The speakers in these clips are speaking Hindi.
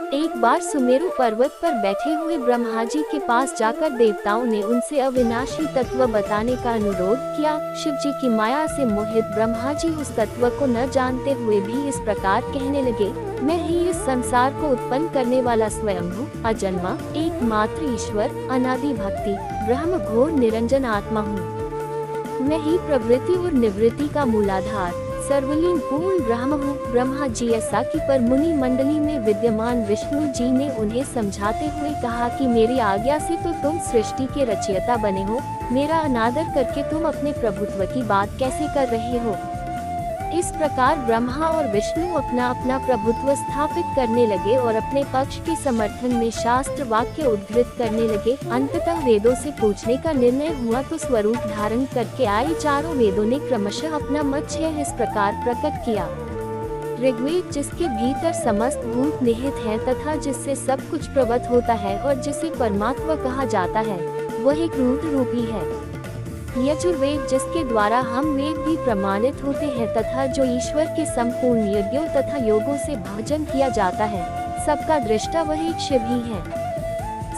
एक बार सुमेरु पर्वत पर बैठे हुए ब्रह्मा जी के पास जाकर देवताओं ने उनसे अविनाशी तत्व बताने का अनुरोध किया। शिव जी की माया से मोहित ब्रह्मा जी उस तत्व को न जानते हुए भी इस प्रकार कहने लगे, मैं ही इस संसार को उत्पन्न करने वाला स्वयं हूँ, अजन्मा, एकमात्र ईश्वर, अनादि भक्ति, ब्रह्म घोर निरंजन आत्मा हूँ। मैं ही प्रवृत्ति और निवृत्ति का मूलाधार, सर्वलीन पूर्ण ब्रह्म हूँ। ब्रह्मा जी ऐसा कि पर मुनि मंडली में विद्यमान विष्णु जी ने उन्हें समझाते हुए कहा कि मेरी आज्ञा से तो तुम सृष्टि के रचयिता बने हो, मेरा अनादर करके तुम अपने प्रभुत्व की बात कैसे कर रहे हो। इस प्रकार ब्रह्मा और विष्णु अपना अपना प्रभुत्व स्थापित करने लगे और अपने पक्ष के समर्थन में शास्त्र वाक्य उद्धृत करने लगे। अंततः वेदों से पूछने का निर्णय हुआ तो स्वरूप धारण करके आए चारों वेदों ने क्रमशः अपना मत इस प्रकार प्रकट किया। ऋग्वेद जिसके भीतर समस्त भूत निहित हैं तथा जिससे सब कुछ प्रवत होता है और जिसे परमात्मा कहा जाता है, वह एक रूप रूपी है। यजुर्वेद जिसके द्वारा हम वेद भी प्रमाणित होते हैं तथा जो ईश्वर के संपूर्ण यज्ञों तथा योगों से भजन किया जाता है, सबका दृष्टा वह एक शिव ही है।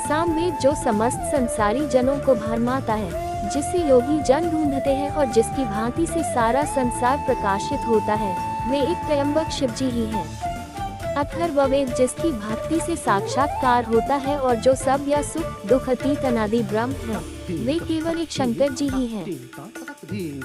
सामवेद जो समस्त संसारी जनों को भरमाता है, जिसे योगी जन ढूंढते हैं और जिसकी भांति से सारा संसार प्रकाशित होता है, वे एक त्रयंबक शिव जी ही है। अथर्ववेद जिसकी भक्ति से साक्षात्कार होता है और जो सब या सुख दुख अतीत अनादि ब्रह्म है, वे केवल एक शंकर जी ही हैं।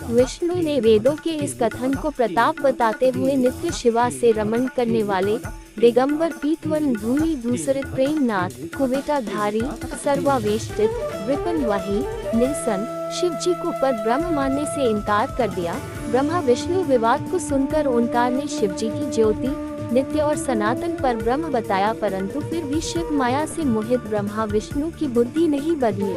विष्णु ने वेदों के इस कथन को प्रताप बताते हुए नित्य शिवा से रमण करने वाले दिगंबर पीतवन धूलि धूसरित प्रेमनाथ कुवेटाधारी सर्वावेष्टित विपिन वही निरसन शिव जी को पर ब्रह्म मानने से इनकार कर दिया। ब्रह्मा विष्णु विवाद को सुनकर ओंकार ने शिव जी की ज्योति नित्य और सनातन पर ब्रह्म बताया, परंतु फिर भी शिव माया से मोहित ब्रह्मा विष्णु की बुद्धि नहीं बदली।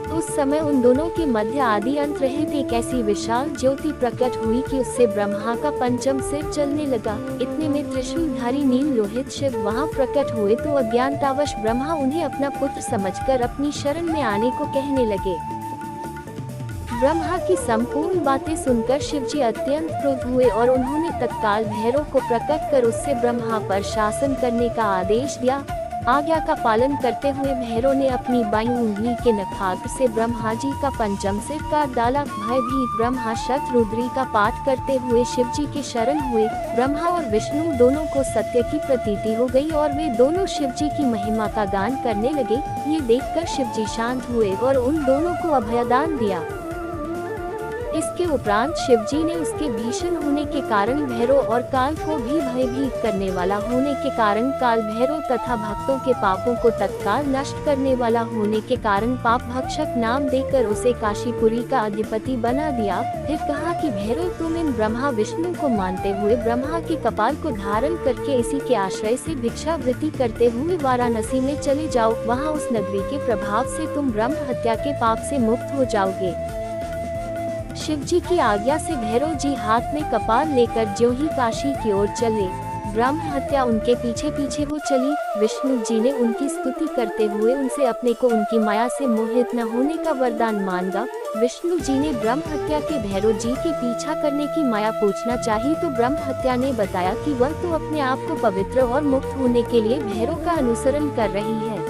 उस समय उन दोनों के मध्य आदि अंत रहित एक ऐसी विशाल ज्योति प्रकट हुई कि उससे ब्रह्मा का पंचम सिर चलने लगा। इतने में त्रिशूलधारी नील लोहित शिव वहां प्रकट हुए तो अज्ञानतावश ब्रह्मा उन्हें अपना पुत्र समझकर अपनी शरण में आने को कहने लगे। ब्रह्मा की संपूर्ण बातें सुनकर शिव जी अत्यंत क्रोध हुए और उन्होंने तत्काल भैरव को प्रकट कर उससे ब्रह्मा पर शासन करने का आदेश दिया। आज्ञा का पालन करते हुए भैरव ने अपनी बाईं उंगली के नखाग्र से ब्रह्मा जी का पंचम सिर काट डाला। भयभीत ब्रह्मा शतरुद्री का पाठ करते हुए शिव जी के शरण हुए। ब्रह्मा और विष्णु दोनों को सत्य की प्रतीति हो गई और वे दोनों शिव जी की महिमा का गान करने लगे। ये देखकर शिव जी शांत हुए और उन दोनों को अभयदान दिया। इसके उपरांत शिव जी ने उसके भीषण होने के कारण भैरव और काल को भी भयभीत करने वाला होने के कारण काल भैरव तथा भक्तों के पापों को तत्काल नष्ट करने वाला होने के कारण पाप भक्षक नाम देकर उसे काशीपुरी का अधिपति बना दिया। फिर कहा कि भैरव तुम इन ब्रह्मा विष्णु को मानते हुए ब्रह्मा के कपाल को धारण करके इसी के आश्रय से भिक्षावृत्ति करते हुए वाराणसी में चले जाओ। वहाँ उस नगरी के प्रभाव से तुम ब्रह्म हत्या के पाप से मुक्त हो जाओगे। शिव जी की आज्ञा से भैरव जी हाथ में कपाल लेकर ज्यों ही काशी की ओर चले, ब्रह्म हत्या उनके पीछे पीछे वो चली। विष्णु जी ने उनकी स्तुति करते हुए उनसे अपने को उनकी माया से मोहित न होने का वरदान मांगा। विष्णु जी ने ब्रह्म हत्या के भैरव जी के पीछा करने की माया पूछना चाही तो ब्रह्म हत्या ने बताया कि वह तो अपने आप को पवित्र और मुक्त होने के लिए भैरव का अनुसरण कर रही है।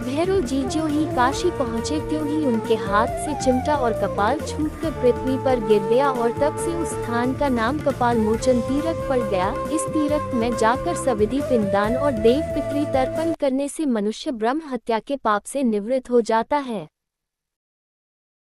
भैरव जी जो ही काशी पहुँचे त्यों ही उनके हाथ से चिमटा और कपाल छूटकर पृथ्वी पर गिर गया और तब से उस स्थान का नाम कपाल मोचन तीर्थ पड़ गया। इस तीर्थ में जाकर सविधि पिंडदान और देव पितृ तर्पण करने से मनुष्य ब्रह्म हत्या के पाप से निवृत्त हो जाता है।